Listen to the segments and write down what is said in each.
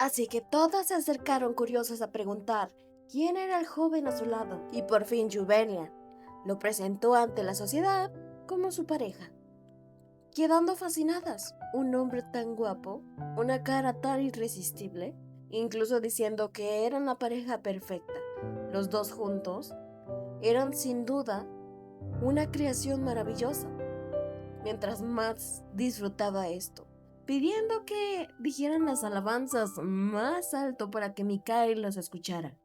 Así que todas se acercaron curiosas a preguntar quién era el joven a su lado, y por fin Juvenian lo presentó ante la sociedad como su pareja, quedando fascinadas. Un hombre tan guapo, una cara tan irresistible, incluso diciendo que eran la pareja perfecta. Los dos juntos eran sin duda una creación maravillosa. Mientras Max disfrutaba esto, pidiendo que dijeran las alabanzas más alto para que Mikael las escuchara.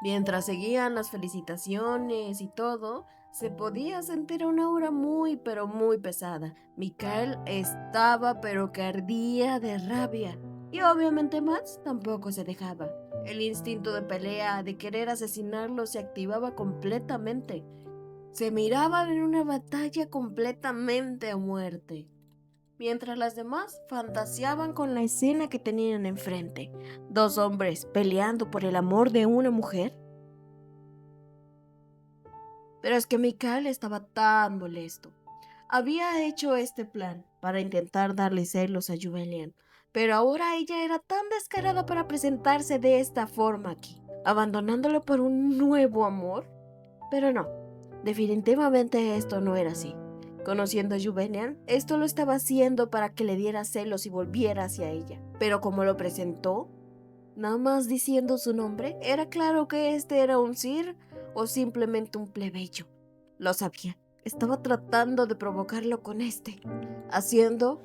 Mientras seguían las felicitaciones y todo, se podía sentir una aura muy pero muy pesada. Mikael estaba pero que ardía de rabia. Y obviamente Max tampoco se dejaba. El instinto de pelea, de querer asesinarlo, se activaba completamente. Se miraban en una batalla completamente a muerte, mientras las demás fantaseaban con la escena que tenían enfrente. Dos hombres peleando por el amor de una mujer. Pero es que Mikael estaba tan molesto. Había hecho este plan para intentar darle celos a Juvelian, pero ahora ella era tan descarada para presentarse de esta forma aquí, abandonándolo por un nuevo amor. Pero no, definitivamente esto no era así. Conociendo a Juvenian, esto lo estaba haciendo para que le diera celos y volviera hacia ella. Pero como lo presentó, nada más diciendo su nombre, era claro que este era un Sir o simplemente un plebeyo. Lo sabía. Estaba tratando de provocarlo con este, haciendo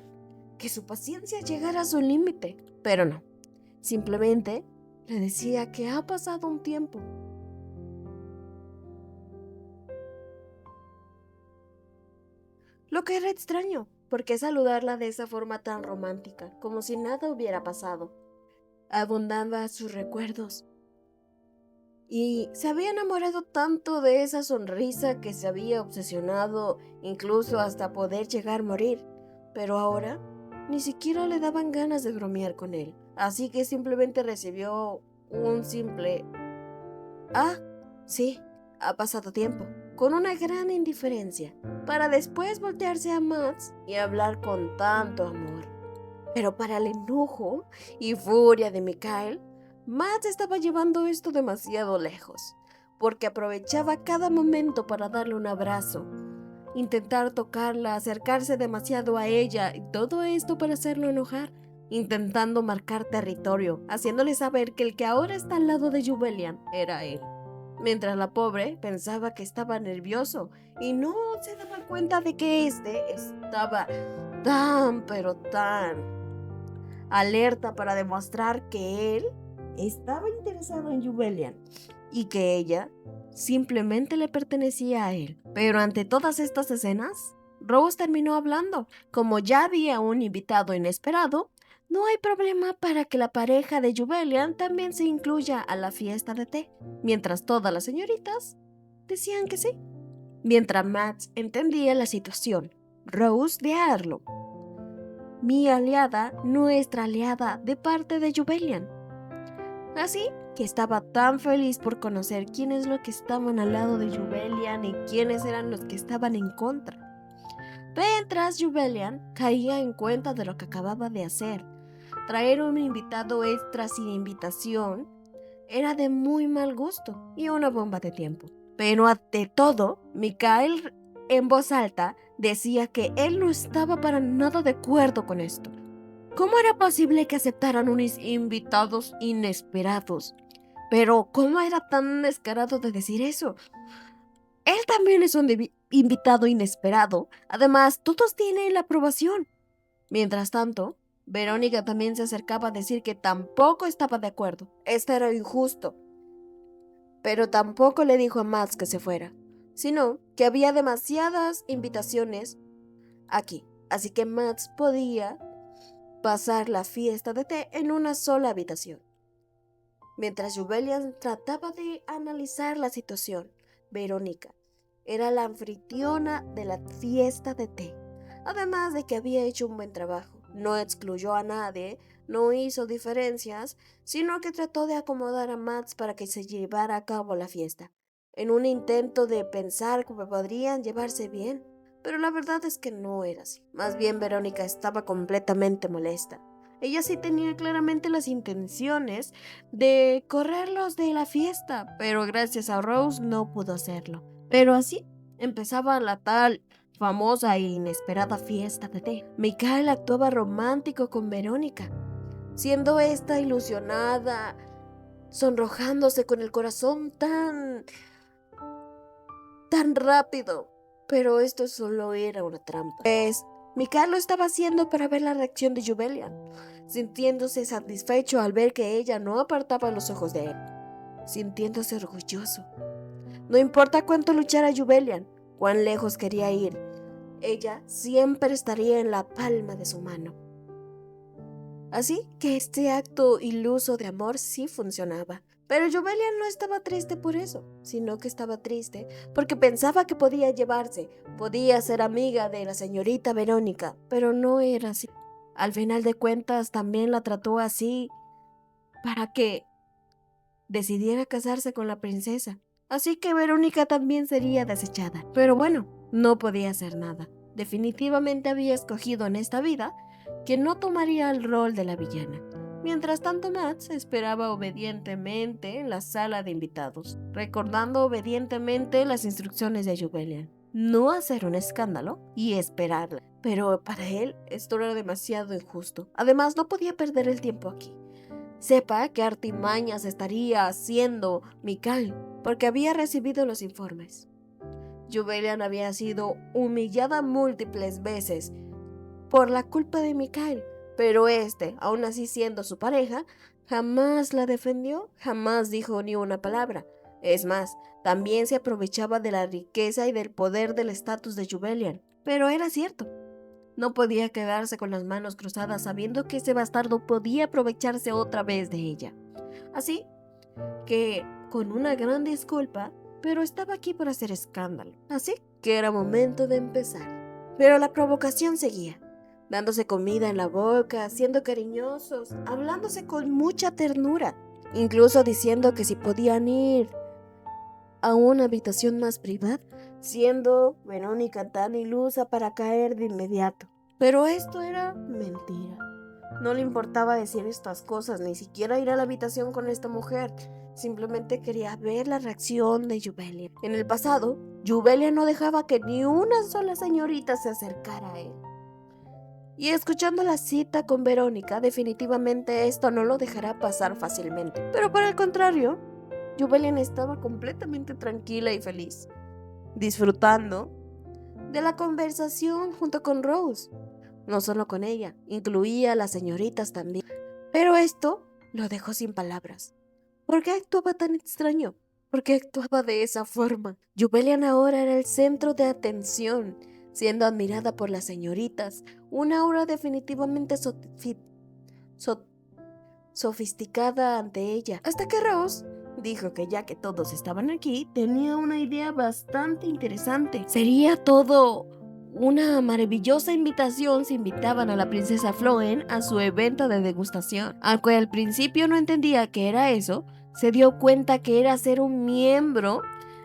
que su paciencia llegara a su límite. Pero no, simplemente le decía que ha pasado un tiempo. Lo que era extraño, porque saludarla de esa forma tan romántica, como si nada hubiera pasado. Abundaba sus recuerdos. Y se había enamorado tanto de esa sonrisa que se había obsesionado incluso hasta poder llegar a morir. Pero ahora ni siquiera le daban ganas de bromear con él. Así que simplemente recibió un simple "Ah, sí, ha pasado tiempo", con una gran indiferencia, para después voltearse a Max y hablar con tanto amor. Pero para el enojo y furia de Mikael, Max estaba llevando esto demasiado lejos, porque aprovechaba cada momento para darle un abrazo, intentar tocarla, acercarse demasiado a ella, y todo esto para hacerlo enojar, intentando marcar territorio, haciéndole saber que el que ahora está al lado de Juvelian era él. Mientras la pobre pensaba que estaba nervioso y no se daba cuenta de que este estaba tan pero tan alerta para demostrar que él estaba interesado en Juvelian y que ella simplemente le pertenecía a él. Pero ante todas estas escenas, Rose terminó hablando. Como ya había un invitado inesperado, no hay problema para que la pareja de Juvelian también se incluya a la fiesta de té, mientras todas las señoritas decían que sí. Mientras Max entendía la situación, Rose de Arlo, mi aliada, nuestra aliada de parte de Juvelian. Así que estaba tan feliz por conocer quiénes los que estaban al lado de Juvelian y quiénes eran los que estaban en contra. Mientras Juvelian caía en cuenta de lo que acababa de hacer, traer un invitado extra sin invitación era de muy mal gusto y una bomba de tiempo. Pero ante todo, Mikael en voz alta decía que él no estaba para nada de acuerdo con esto. ¿Cómo era posible que aceptaran unos invitados inesperados? Pero ¿cómo era tan descarado de decir eso? Él también es un invitado inesperado. Además, todos tienen la aprobación. Mientras tanto, Verónica también se acercaba a decir que tampoco estaba de acuerdo. Esto era injusto. Pero tampoco le dijo a Max que se fuera, sino que había demasiadas invitaciones aquí. Así que Max podía pasar la fiesta de té en una sola habitación. Mientras Juvelian trataba de analizar la situación, Verónica era la anfitriona de la fiesta de té. Además de que había hecho un buen trabajo, no excluyó a nadie, no hizo diferencias, sino que trató de acomodar a Max para que se llevara a cabo la fiesta, en un intento de pensar que podrían llevarse bien. Pero la verdad es que no era así. Más bien Verónica estaba completamente molesta. Ella sí tenía claramente las intenciones de correrlos de la fiesta, pero gracias a Rose no pudo hacerlo. Pero así empezaba la tal famosa e inesperada fiesta de té. Mikael actuaba romántico con Verónica, siendo esta ilusionada, sonrojándose con el corazón tan rápido. Pero esto solo era una trampa. Pues Mikael lo estaba haciendo para ver la reacción de Jubelian, sintiéndose satisfecho al ver que ella no apartaba los ojos de él, sintiéndose orgulloso. No importa cuánto luchara Jubelian, cuán lejos quería ir, ella siempre estaría en la palma de su mano. Así que este acto iluso de amor sí funcionaba. Pero Jubelian no estaba triste por eso, sino que estaba triste porque pensaba que podía llevarse, podía ser amiga de la señorita Verónica, pero no era así. Al final de cuentas también la trató así para que decidiera casarse con la princesa. Así que Verónica también sería desechada. Pero bueno, no podía hacer nada. Definitivamente había escogido en esta vida que no tomaría el rol de la villana. Mientras tanto, Max esperaba obedientemente en la sala de invitados, recordando obedientemente las instrucciones de Jubelian. No hacer un escándalo y esperarla. Pero para él esto era demasiado injusto. Además, no podía perder el tiempo aquí. Sepa qué artimañas estaría haciendo Mikael, porque había recibido los informes. Jubelian había sido humillada múltiples veces por la culpa de Mikael, pero aún así siendo su pareja, jamás la defendió, jamás dijo ni una palabra. Es más, también se aprovechaba de la riqueza y del poder del estatus de Jubelian. Pero era cierto. No podía quedarse con las manos cruzadas sabiendo que ese bastardo podía aprovecharse otra vez de ella. Así que, con una gran disculpa, pero estaba aquí para hacer escándalo. Así que era momento de empezar. Pero la provocación seguía, dándose comida en la boca, siendo cariñosos, hablándose con mucha ternura, incluso diciendo que si podían ir a una habitación más privada, siendo Verónica tan ilusa para caer de inmediato. Pero esto era mentira. No le importaba decir estas cosas, ni siquiera ir a la habitación con esta mujer. Simplemente quería ver la reacción de Jubelian. En el pasado, Jubelian no dejaba que ni una sola señorita se acercara a él. Y escuchando la cita con Verónica, definitivamente esto no lo dejará pasar fácilmente. Pero por el contrario, Jubelian estaba completamente tranquila y feliz, disfrutando de la conversación junto con Rose. No solo con ella, incluía a las señoritas también. Pero esto lo dejó sin palabras. ¿Por qué actuaba tan extraño? ¿Por qué actuaba de esa forma? Jubelian ahora era el centro de atención, siendo admirada por las señoritas, una aura definitivamente sofisticada ante ella. Hasta que Rose dijo que ya que todos estaban aquí, tenía una idea bastante interesante. Sería todo una maravillosa invitación si invitaban a la princesa Floen a su evento de degustación. Aunque al principio no entendía qué era eso, se dio cuenta que era ser un miembro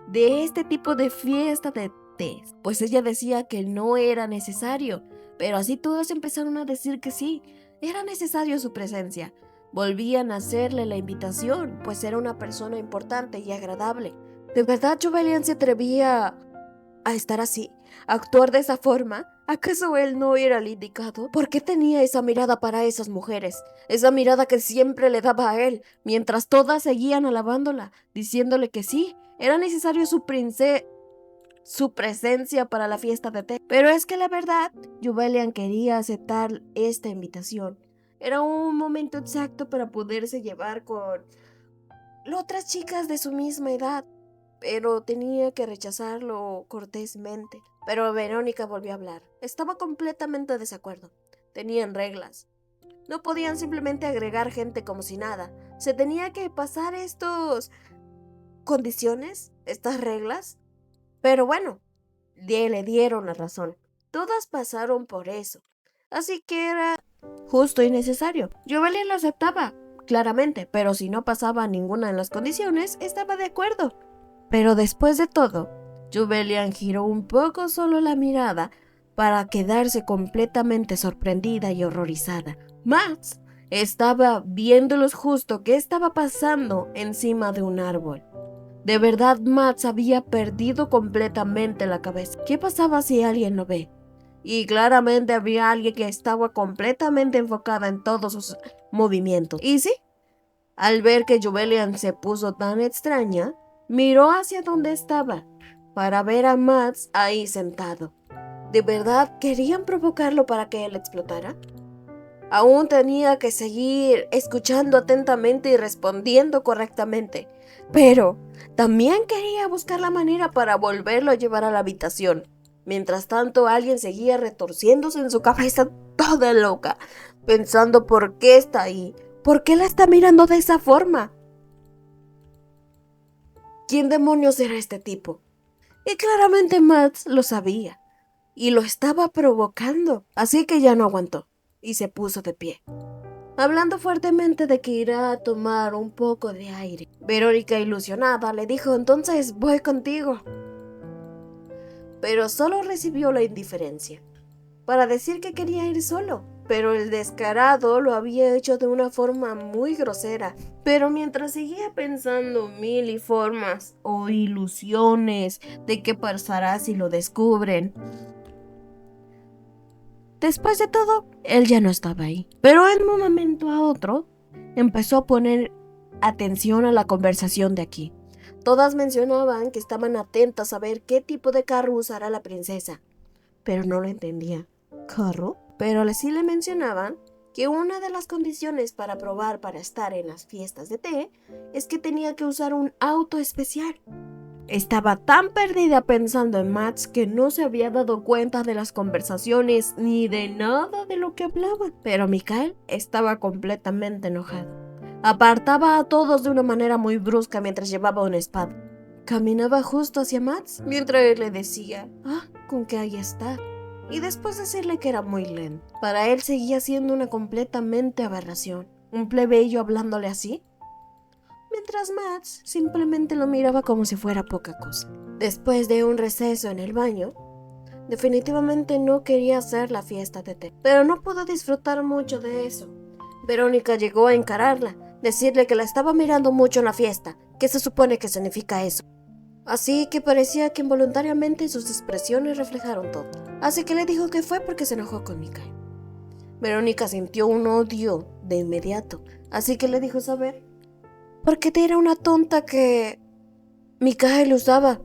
de este tipo de fiesta de té, pues ella decía que no era necesario, pero así todos empezaron a decir que sí, era necesario su presencia. Volvían a hacerle la invitación, pues era una persona importante y agradable. ¿De verdad Jubelian se atrevía a estar así, a actuar de esa forma? ¿Acaso él no era el indicado? ¿Por qué tenía esa mirada para esas mujeres? Esa mirada que siempre le daba a él, mientras todas seguían alabándola, diciéndole que sí, era necesario su presencia para la fiesta de té. Pero es que la verdad, Jubelian quería aceptar esta invitación. Era un momento exacto para poderse llevar con otras chicas de su misma edad, pero tenía que rechazarlo cortésmente. Pero Verónica volvió a hablar. Estaba completamente de desacuerdo. Tenían reglas. No podían simplemente agregar gente como si nada. Se tenía que pasar estas condiciones, estas reglas. Pero bueno, le dieron la razón. Todas pasaron por eso. Así que era justo y necesario. Jubelian lo aceptaba, claramente, pero si no pasaba ninguna de las condiciones, estaba de acuerdo. Pero después de todo, Jubelian giró un poco solo la mirada para quedarse completamente sorprendida y horrorizada. Max Estaba viéndolos justo qué estaba pasando encima de un árbol. De verdad, Max había perdido completamente la cabeza. ¿Qué pasaba si alguien lo ve? Y claramente había alguien que estaba completamente enfocada en todos sus movimientos. Y sí, al ver que Jubelian se puso tan extraña, miró hacia donde estaba para ver a Max ahí sentado. ¿De verdad querían provocarlo para que él explotara? Aún tenía que seguir escuchando atentamente y respondiendo correctamente, pero también quería buscar la manera para volverlo a llevar a la habitación. Mientras tanto, alguien seguía retorciéndose en su cabeza toda loca, pensando por qué está ahí, por qué la está mirando de esa forma. ¿Quién demonios era este tipo? Y claramente Max lo sabía y lo estaba provocando, así que ya no aguantó y se puso de pie, hablando fuertemente de que irá a tomar un poco de aire. Verónica, ilusionada, le dijo: entonces voy contigo. Pero solo recibió la indiferencia, para decir que quería ir solo. Pero el descarado lo había hecho de una forma muy grosera. Pero mientras seguía pensando mil y formas o ilusiones de qué pasará si lo descubren, después de todo, él ya no estaba ahí. Pero en un momento a otro, empezó a poner atención a la conversación de aquí. Todas mencionaban que estaban atentas a ver qué tipo de carro usará la princesa. Pero no lo entendía. ¿Carro? Pero sí le mencionaban que una de las condiciones para aprobar para estar en las fiestas de té es que tenía que usar un auto especial. Estaba tan perdida pensando en Max que no se había dado cuenta de las conversaciones ni de nada de lo que hablaban. Pero Mikael estaba completamente enojado. Apartaba a todos de una manera muy brusca mientras llevaba una espada. Caminaba justo hacia Max mientras él le decía: con que ahí está. Y después decirle que era muy lento. Para él seguía siendo una completamente aberración. Un plebeyo hablándole así. Mientras Max simplemente lo miraba como si fuera poca cosa. Después de un receso en el baño, definitivamente no quería hacer la fiesta de té, pero no pudo disfrutar mucho de eso. Verónica llegó a encararla, decirle que la estaba mirando mucho en la fiesta, que se supone que significa eso. Así que parecía que involuntariamente sus expresiones reflejaron todo. Así que le dijo que fue porque se enojó con Mikael. Verónica sintió un odio de inmediato, así que le dijo saber porque era una tonta que Mikael usaba.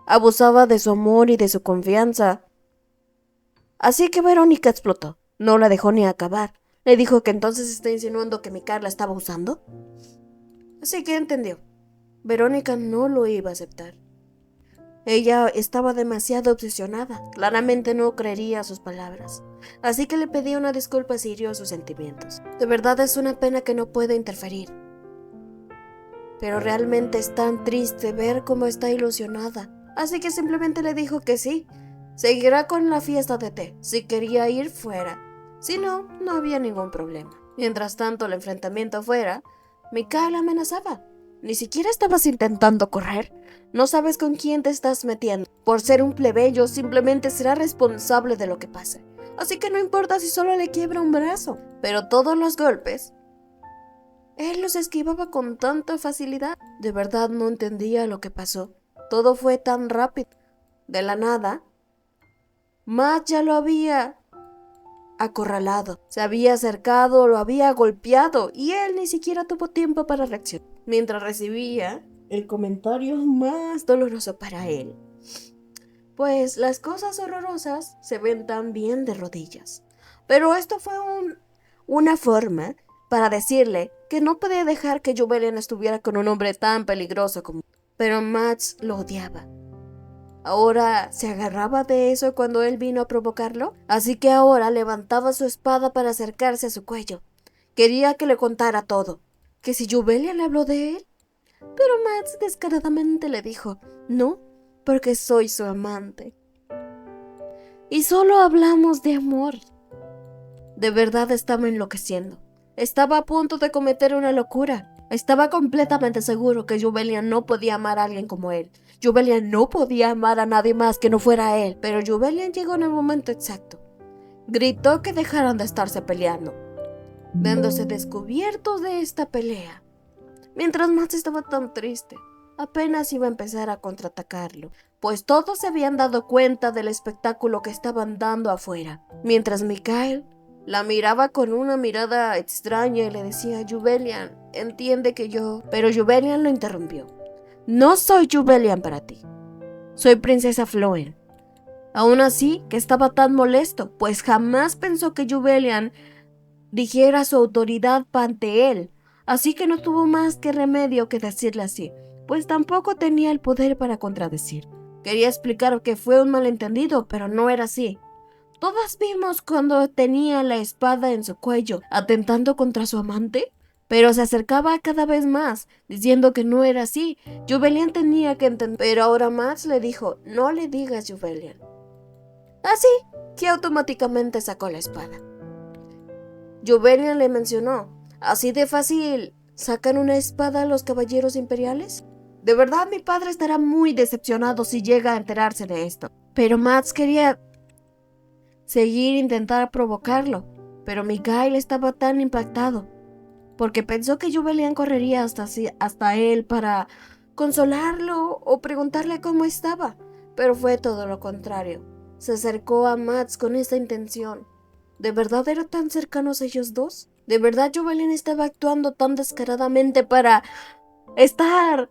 Abusaba de su amor y de su confianza. Así que Verónica explotó. No la dejó ni acabar. Le dijo que entonces está insinuando que Mikael la estaba usando. Así que entendió. Verónica no lo iba a aceptar. Ella estaba demasiado obsesionada. Claramente no creería sus palabras. Así que le pedí una disculpa y hirió sus sentimientos. De verdad es una pena que no pueda interferir. Pero realmente es tan triste ver cómo está ilusionada. Así que simplemente le dijo que sí. Seguirá con la fiesta de té. Si quería ir, fuera. Si no, no había ningún problema. Mientras tanto, el enfrentamiento afuera, Mikael amenazaba. Ni siquiera estabas intentando correr. No sabes con quién te estás metiendo. Por ser un plebeyo, simplemente será responsable de lo que pase. Así que no importa si solo le quiebra un brazo. Pero todos los golpes, él los esquivaba con tanta facilidad. De verdad no entendía lo que pasó. Todo fue tan rápido. De la nada, Matt ya lo había acorralado. Se había acercado, lo había golpeado y él ni siquiera tuvo tiempo para reaccionar. Mientras recibía el comentario más doloroso para él. Pues las cosas horrorosas se ven tan bien de rodillas. Pero esto fue una forma para decirle que no podía dejar que Jubelian estuviera con un hombre tan peligroso como... Pero Max lo odiaba. Ahora se agarraba de eso cuando él vino a provocarlo, así que ahora levantaba su espada para acercarse a su cuello. Quería que le contara todo, que si Jubelian le habló de él. Pero Max descaradamente le dijo, no, porque soy su amante. Y solo hablamos de amor. De verdad estaba enloqueciendo. Estaba a punto de cometer una locura. Estaba completamente seguro que Jubelian no podía amar a alguien como él. Jubelian no podía amar a nadie más que no fuera él. Pero Jubelian llegó en el momento exacto. Gritó que dejaran de estarse peleando. dándose descubiertos de esta pelea. Mientras Max estaba tan triste, apenas iba a empezar a contraatacarlo, pues todos se habían dado cuenta del espectáculo que estaban dando afuera, mientras Mikhail la miraba con una mirada extraña y le decía: Juvelian, entiende que yo... Pero Juvelian lo interrumpió. No soy Juvelian para ti. Soy princesa Floen. Aún así, que estaba tan molesto, pues jamás pensó que Juvelian dijera su autoridad ante él, así que no tuvo más que remedio que decirle así, pues tampoco tenía el poder para contradecir. Quería explicar que fue un malentendido, pero no era así. Todas vimos cuando tenía la espada en su cuello, atentando contra su amante, pero se acercaba cada vez más, diciendo que no era así. Juvelian tenía que entender, pero ahora Max le dijo: no le digas, Juvelian. Así que automáticamente sacó la espada. Juvelian le mencionó: ¿así de fácil sacan una espada a los caballeros imperiales? De verdad mi padre estará muy decepcionado si llega a enterarse de esto. Pero Max quería seguir intentar provocarlo, pero Mikhail estaba tan impactado, porque pensó que Juvelian correría hasta él para consolarlo o preguntarle cómo estaba, pero fue todo lo contrario. Se acercó a Max con esta intención. ¿De verdad eran tan cercanos ellos dos? ¿De verdad Juvelian estaba actuando tan descaradamente para estar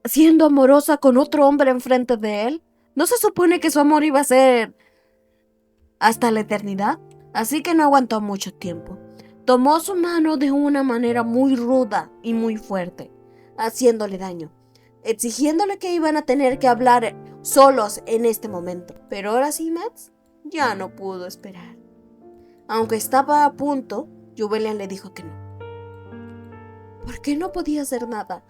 siendo amorosa con otro hombre enfrente de él? ¿No se supone que su amor iba a ser hasta la eternidad? Así que no aguantó mucho tiempo. Tomó su mano de una manera muy ruda y muy fuerte, haciéndole daño, exigiéndole que iban a tener que hablar solos en este momento. Pero ahora sí, Max ya no pudo esperar. Aunque estaba a punto, Juvelian le dijo que no. ¿Por qué no podía hacer nada?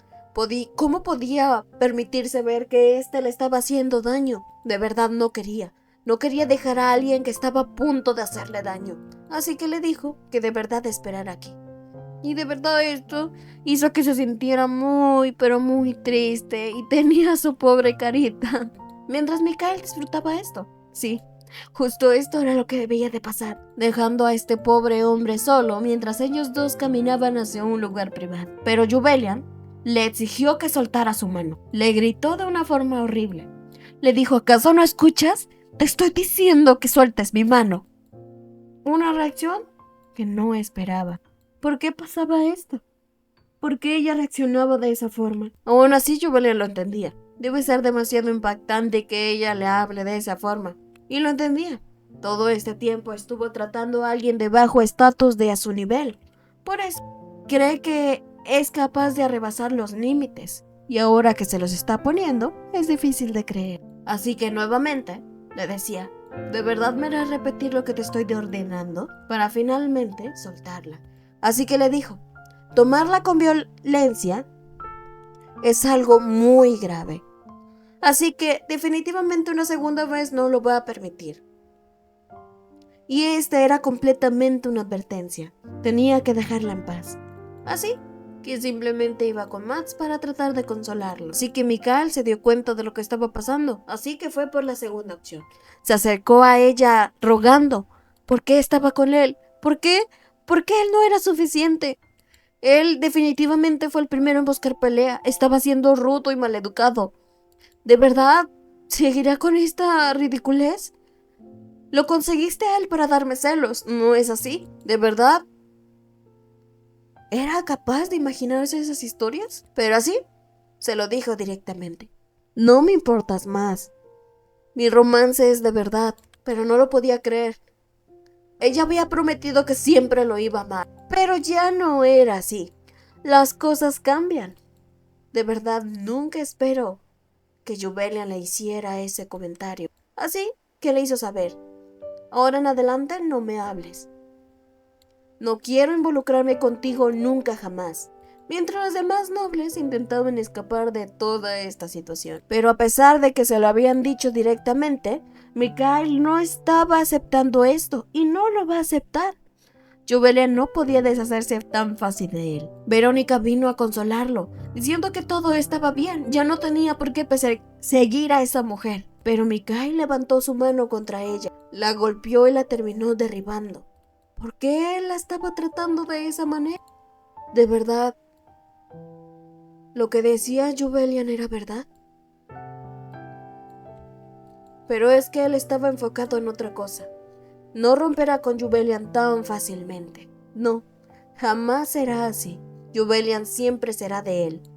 ¿Cómo podía permitirse ver que éste le estaba haciendo daño? De verdad no quería. No quería dejar a alguien que estaba a punto de hacerle daño. Así que le dijo que de verdad esperara aquí. Y de verdad esto hizo que se sintiera muy, pero muy triste y tenía su pobre carita. Mientras Mikhail disfrutaba esto. Sí, justo esto era lo que debía de pasar, dejando a este pobre hombre solo mientras ellos dos caminaban hacia un lugar privado. Pero Juvelian le exigió que soltara su mano. Le gritó de una forma horrible. Le dijo: ¿acaso no escuchas? Te estoy diciendo que sueltes mi mano. Una reacción que no esperaba. ¿Por qué pasaba esto? ¿Por qué ella reaccionaba de esa forma? Aún así Juvelian lo entendía. Debe ser demasiado impactante que ella le hable de esa forma. Y lo entendía. Todo este tiempo estuvo tratando a alguien de bajo estatus de a su nivel. Por eso, cree que es capaz de rebasar los límites. Y ahora que se los está poniendo, es difícil de creer. Así que nuevamente le decía: ¿de verdad me harás repetir lo que te estoy ordenando? Para finalmente soltarla. Así que le dijo: tomarla con violencia es algo muy grave. Así que definitivamente una segunda vez no lo voy a permitir. Y esta era completamente una advertencia. Tenía que dejarla en paz. Así que simplemente iba con Max para tratar de consolarlo. Así que Mikhail se dio cuenta de lo que estaba pasando, así que fue por la segunda opción. Se acercó a ella rogando. ¿Por qué estaba con él? ¿Por qué? ¿Por qué él no era suficiente? Él definitivamente fue el primero en buscar pelea. Estaba siendo rudo y maleducado. ¿De verdad seguirá con esta ridiculez? Lo conseguiste a él para darme celos, ¿no es así? ¿De verdad era capaz de imaginarse esas historias? Pero así se lo dijo directamente. No me importas más. Mi romance es de verdad, pero no lo podía creer. Ella había prometido que siempre lo iba a amar, pero ya no era así. Las cosas cambian. De verdad nunca espero que Juvelian le hiciera ese comentario. Así que le hizo saber: ahora en adelante no me hables. No quiero involucrarme contigo nunca jamás. Mientras los demás nobles intentaban escapar de toda esta situación. Pero a pesar de que se lo habían dicho directamente, Mikhail no estaba aceptando esto y no lo va a aceptar. Juvelian no podía deshacerse tan fácil de él. Verónica vino a consolarlo, diciendo que todo estaba bien, ya no tenía por qué seguir a esa mujer. Pero Mikhail levantó su mano contra ella, la golpeó y la terminó derribando. ¿Por qué él la estaba tratando de esa manera? ¿De verdad lo que decía Jubelian era verdad? Pero es que él estaba enfocado en otra cosa. No romperá con Jubelian tan fácilmente. No, jamás será así. Jubelian siempre será de él.